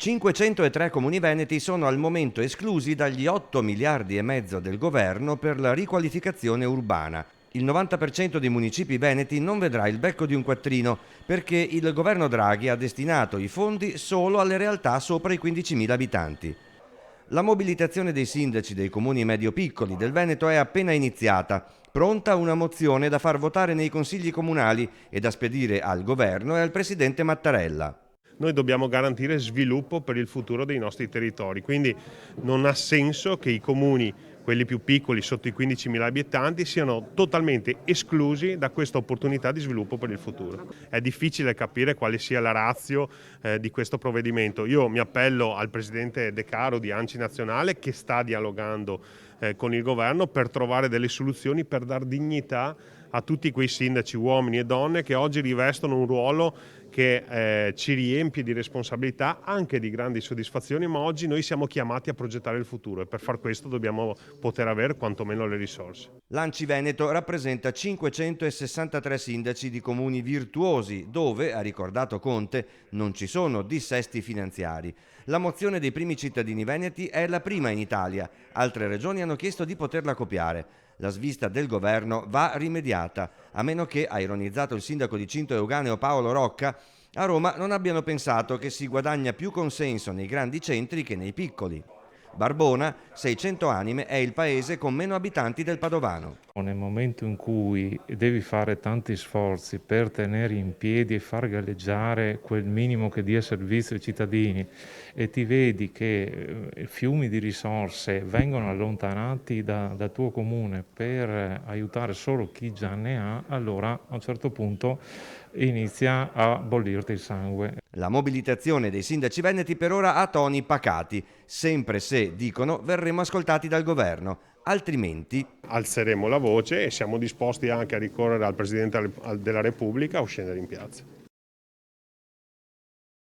503 comuni veneti sono al momento esclusi dagli 8 miliardi e mezzo del governo per la riqualificazione urbana. Il 90% dei municipi veneti non vedrà il becco di un quattrino perché il governo Draghi ha destinato i fondi solo alle realtà sopra i 15.000 abitanti. La mobilitazione dei sindaci dei comuni medio-piccoli del Veneto è appena iniziata, pronta una mozione da far votare nei consigli comunali e da spedire al governo e al presidente Mattarella. Noi dobbiamo garantire sviluppo per il futuro dei nostri territori, quindi non ha senso che i comuni, quelli più piccoli sotto i 15.000 abitanti, siano totalmente esclusi da questa opportunità di sviluppo per il futuro. È difficile capire quale sia la ratio di questo provvedimento. Io mi appello al presidente De Caro di ANCI Nazionale, che sta dialogando con il governo per trovare delle soluzioni per dar dignità a tutti quei sindaci, uomini e donne, che oggi rivestono un ruolo che ci riempie di responsabilità, anche di grandi soddisfazioni, ma oggi noi siamo chiamati a progettare il futuro e per far questo dobbiamo poter avere quantomeno le risorse. L'ANCI Veneto rappresenta 563 sindaci di comuni virtuosi dove, ha ricordato Conte, non ci sono dissesti finanziari. La mozione dei primi cittadini veneti è la prima in Italia. Altre regioni hanno chiesto di poterla copiare. La svista del governo va rimediata, a meno che, ha ironizzato il sindaco di Cinto Euganeo Paolo Rocca, a Roma non abbiano pensato che si guadagna più consenso nei grandi centri che nei piccoli. Barbona, 600 anime, è il paese con meno abitanti del Padovano. Nel momento in cui devi fare tanti sforzi per tenere in piedi e far galleggiare quel minimo che dia servizio ai cittadini e ti vedi che fiumi di risorse vengono allontanati dal tuo comune per aiutare solo chi già ne ha, allora a un certo punto inizia a bollirti il sangue. La mobilitazione dei sindaci veneti per ora ha toni pacati, sempre se, dicono, verremo ascoltati dal governo, altrimenti alzeremo la voce e siamo disposti anche a ricorrere al Presidente della Repubblica o scendere in piazza.